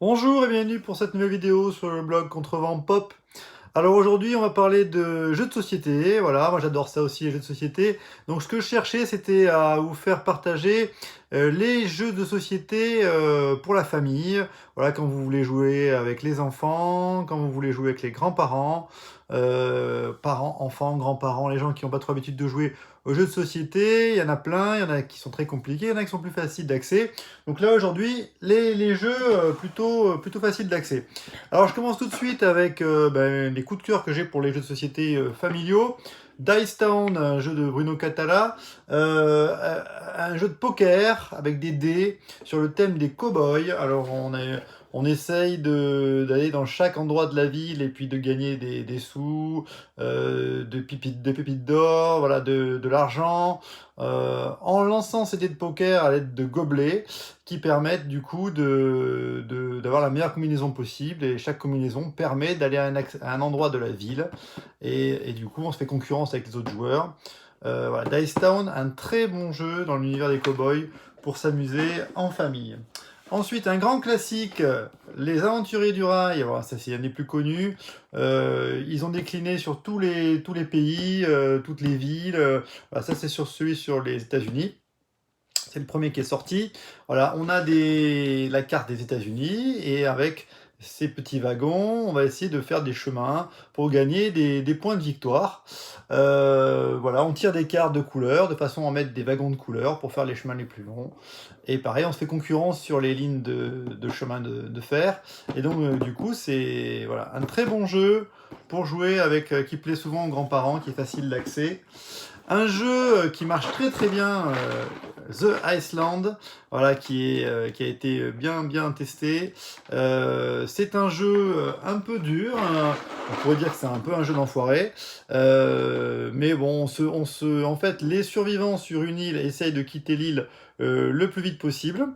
Bonjour et bienvenue pour cette nouvelle vidéo sur le blog Contrevent Pop. Alors aujourd'hui on va parler de jeux de société, voilà, moi j'adore ça aussi les jeux de société. Donc ce que je cherchais c'était à vous faire partager les jeux de société pour la famille. Voilà, quand vous voulez jouer avec les enfants, quand vous voulez jouer avec les grands-parents, parents, enfants, grands-parents, les gens qui n'ont pas trop l'habitude de jouer aux jeux de société, il y en a plein, il y en a qui sont très compliqués, il y en a qui sont plus faciles d'accès. Donc là aujourd'hui, les jeux plutôt faciles d'accès. Alors je commence tout de suite avec les coups de cœur que j'ai pour les jeux de société familiaux. Dice Town, un jeu de Bruno Catala, un jeu de poker avec des dés sur le thème des cow-boys. Alors on essaye d'aller dans chaque endroit de la ville et puis de gagner des sous, des pépites d'or, voilà, de l'argent, en lançant ces dés de poker à l'aide de gobelets qui permettent du coup d'avoir la meilleure combinaison possible, et chaque combinaison permet d'aller à un endroit de la ville, et du coup on se fait concurrence avec les autres joueurs. Voilà, Dice Town, un très bon jeu dans l'univers des cowboys pour s'amuser en famille. Ensuite, un grand classique, Les Aventuriers du Rail. Voilà, ça c'est un des plus connus. Ils ont décliné sur tous les pays, toutes les villes. Voilà, ça c'est celui sur les États-Unis. C'est le premier qui est sorti. Voilà, on a la carte des États-Unis, et avec ces petits wagons, on va essayer de faire des chemins pour gagner des points de victoire. Voilà, on tire des cartes de couleurs de façon à mettre des wagons de couleurs pour faire les chemins les plus longs. Et pareil, on se fait concurrence sur les lignes de chemin de fer. Et donc, du coup, c'est voilà, un très bon jeu pour jouer avec, qui plaît souvent aux grands-parents, qui est facile d'accès. Un jeu qui marche très très bien, The Iceland, voilà, qui a été bien testé. C'est un jeu un peu dur, hein. On pourrait dire que c'est un peu un jeu d'enfoiré, mais bon, en fait, les survivants sur une île essayent de quitter l'île le plus vite possible,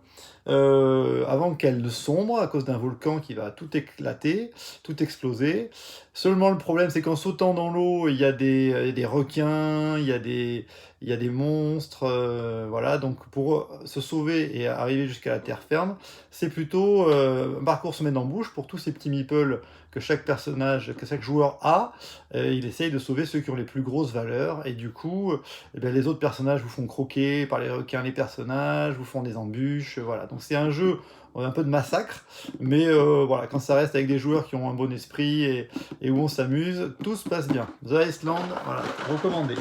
avant qu'elle ne sombre à cause d'un volcan qui va tout éclater, tout exploser. Seulement le problème c'est qu'en sautant dans l'eau, il y a des requins, il y a des monstres, voilà. Donc pour se sauver et arriver jusqu'à la terre ferme, c'est plutôt un parcours semaine d'embouche pour tous ces petits meeples que chaque joueur a. Il essaye de sauver ceux qui ont les plus grosses valeurs, et du coup, les autres personnages vous font croquer par les requins, les personnages, vous font des embûches, voilà. Donc c'est un jeu un peu de massacre, mais voilà, quand ça reste avec des joueurs qui ont un bon esprit et où on s'amuse, tout se passe bien. The Iceland, voilà, recommandé.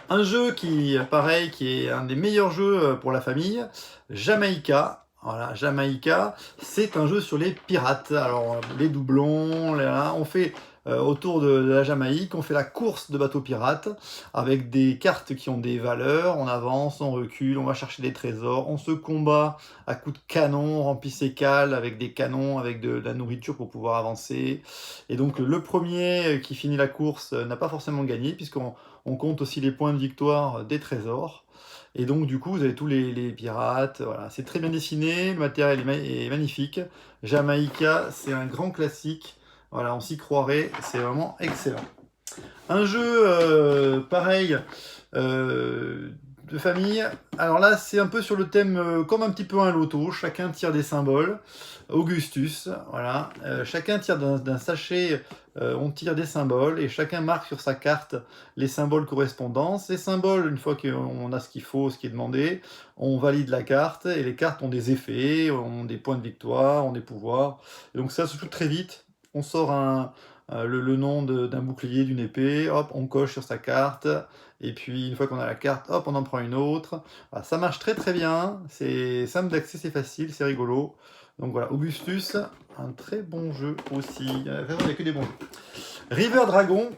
Un jeu qui, pareil, qui est un des meilleurs jeux pour la famille, Jamaïca. Voilà, Jamaïca, c'est un jeu sur les pirates. Alors, les doublons, on fait autour de la Jamaïque, on fait la course de bateaux pirates avec des cartes qui ont des valeurs. On avance, on recule, on va chercher des trésors, on se combat à coups de canon, on remplit ses cales avec des canons, avec de la nourriture pour pouvoir avancer. Et donc, le premier qui finit la course n'a pas forcément gagné, puisqu'on compte aussi les points de victoire des trésors. Et donc du coup, vous avez tous les pirates, voilà. C'est très bien dessiné, le matériel est magnifique. Jamaïca, c'est un grand classique. Voilà, on s'y croirait, c'est vraiment excellent. Un jeu pareil, de famille. Alors là, c'est un peu sur le thème, comme un petit peu un loto. Chacun tire des symboles. Augustus, voilà. Chacun tire d'un sachet, on tire des symboles, et chacun marque sur sa carte les symboles correspondants. Ces symboles, une fois qu'on a ce qu'il faut, ce qui est demandé, on valide la carte, et les cartes ont des effets, ont des points de victoire, ont des pouvoirs. Et donc ça se joue très vite. On sort le nom d'un bouclier, d'une épée, hop, on coche sur sa carte, et puis une fois qu'on a la carte, hop, on en prend une autre. Voilà, ça marche très très bien, c'est simple d'accès, c'est facile, c'est rigolo. Donc voilà, Augustus, un très bon jeu aussi. Il n'y a que des bons jeux. River Dragon,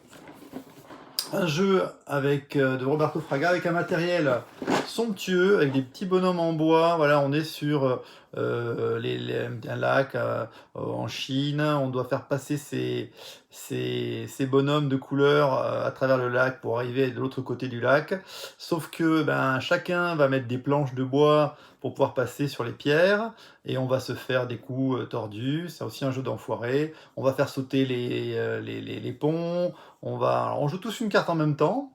un jeu de Roberto Fraga, avec un matériel somptueux, avec des petits bonhommes en bois. Voilà, on est sur un lac en Chine. On doit faire passer ces bonhommes de couleur à travers le lac pour arriver de l'autre côté du lac. Sauf que chacun va mettre des planches de bois pour pouvoir passer sur les pierres, et on va se faire des coups tordus. C'est aussi un jeu d'enfoiré. On va faire sauter les ponts. Alors, on joue tous une carte en même temps.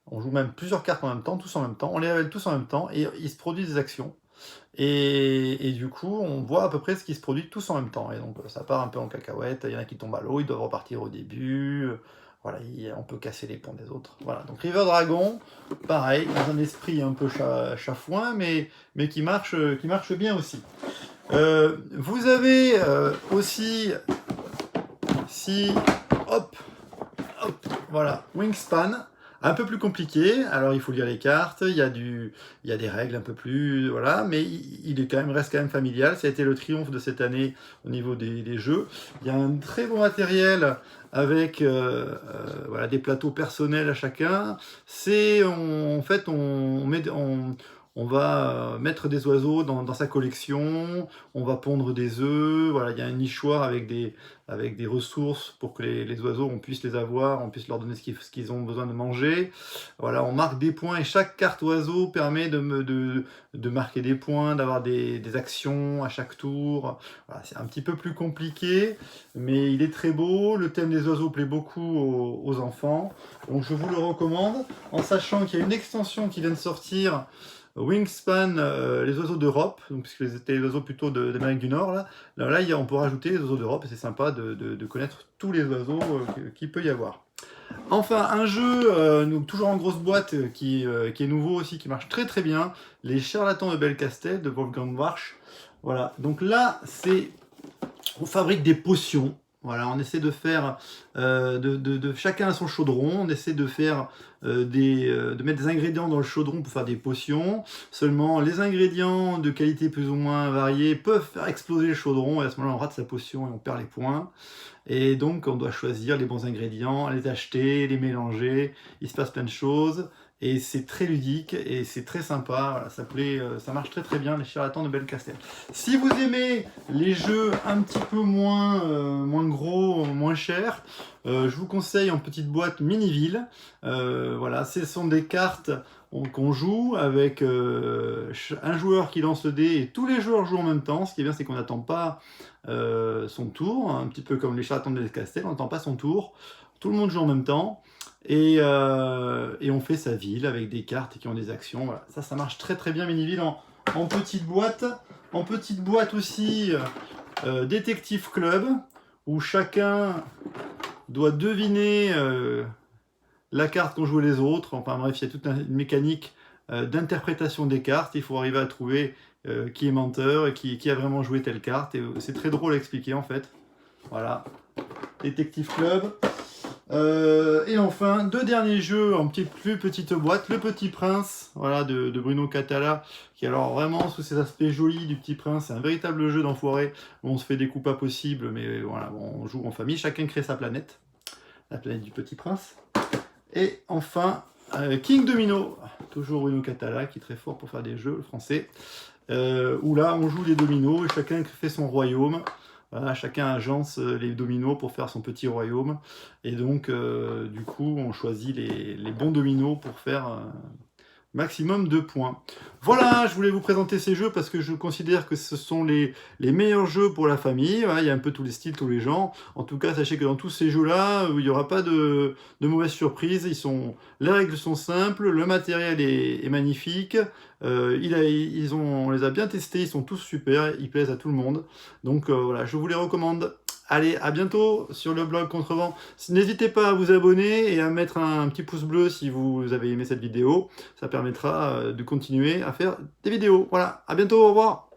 On joue même plusieurs cartes en même temps, tous en même temps. On les révèle tous en même temps, et il se produit des actions. Et du coup, on voit à peu près ce qui se produit tous en même temps. Et donc, ça part un peu en cacahuète. Il y en a qui tombent à l'eau, ils doivent repartir au début. Voilà, on peut casser les ponts des autres. Voilà, donc River Dragon, pareil, dans un esprit un peu chafouin, mais qui marche bien aussi. Vous avez aussi, si, hop, hop, voilà, Wingspan, un peu plus compliqué. Alors il faut lire les cartes, il y a des règles un peu plus, voilà, mais il est reste quand même familial. Ça a été le triomphe de cette année au niveau des jeux. Il y a un très bon matériel avec voilà, des plateaux personnels à chacun. En fait, on va mettre des oiseaux dans sa collection, on va pondre des œufs, voilà, il y a un nichoir avec des ressources pour que les oiseaux, on puisse les avoir, on puisse leur donner ce qu'ils ont besoin de manger. Voilà, on marque des points et chaque carte oiseau permet de marquer des points, d'avoir des actions à chaque tour. Voilà, c'est un petit peu plus compliqué, mais il est très beau. Le thème des oiseaux plaît beaucoup aux enfants, donc je vous le recommande, en sachant qu'il y a une extension qui vient de sortir, Wingspan, les oiseaux d'Europe, puisque c'était les oiseaux plutôt d'Amérique du Nord. Là, on peut rajouter les oiseaux d'Europe, et c'est sympa de connaître tous les oiseaux qu'il peut y avoir. Enfin, un jeu, toujours en grosse boîte, qui est nouveau aussi, qui marche très très bien, les Charlatans de Belcastel, de Wolfgang Warsch. Voilà, donc là, on fabrique des potions. Voilà, on essaie de faire, chacun a son chaudron, on essaie de faire de mettre des ingrédients dans le chaudron pour faire des potions. Seulement, les ingrédients de qualité plus ou moins variée peuvent faire exploser le chaudron, et à ce moment-là, on rate sa potion et on perd les points. Et donc, on doit choisir les bons ingrédients, les acheter, les mélanger. Il se passe plein de choses. Et c'est très ludique et c'est très sympa. Voilà, ça marche très très bien, les Charlatans de Belcastel. Si vous aimez les jeux un petit peu moins gros, moins chers, je vous conseille en petite boîte Miniville. Voilà, ce sont des cartes qu'on joue avec un joueur qui lance le dé et tous les joueurs jouent en même temps. Ce qui est bien, c'est qu'on n'attend pas son tour, un petit peu comme les Charlatans de Belcastel, on n'attend pas son tour. Tout le monde joue en même temps. Et on fait sa ville avec des cartes qui ont des actions. Voilà. Ça marche très très bien, Miniville, en petite boîte. En petite boîte aussi, Détective Club, où chacun doit deviner la carte qu'ont joué les autres. Enfin bref, il y a toute une mécanique d'interprétation des cartes. Il faut arriver à trouver qui est menteur et qui a vraiment joué telle carte. Et c'est très drôle à expliquer en fait. Voilà, Détective Club. Et enfin, deux derniers jeux en plus petite boîte, Le Petit Prince, voilà, de Bruno Cathala, qui alors vraiment sous ses aspects jolis du Petit Prince, c'est un véritable jeu d'enfoiré, où on se fait des coups pas possibles, mais voilà, on joue en famille, chacun crée sa planète, la planète du Petit Prince. Et enfin, King Domino, toujours Bruno Cathala, qui est très fort pour faire des jeux, le français, où là on joue les dominos et chacun fait son royaume. Voilà, chacun agence les dominos pour faire son petit royaume. Et donc, du coup, on choisit les bons dominos pour faire maximum de points. Voilà, je voulais vous présenter ces jeux parce que je considère que ce sont les meilleurs jeux pour la famille. Voilà, il y a un peu tous les styles, tous les genres. En tout cas, sachez que dans tous ces jeux-là, il n'y aura pas de mauvaises surprises. Les règles sont simples, le matériel est magnifique. On les a bien testés, ils sont tous super, ils plaisent à tout le monde. Donc voilà, je vous les recommande. Allez, à bientôt sur le blog Contrevent. N'hésitez pas à vous abonner et à mettre un petit pouce bleu si vous avez aimé cette vidéo. Ça permettra de continuer à faire des vidéos. Voilà, à bientôt, au revoir.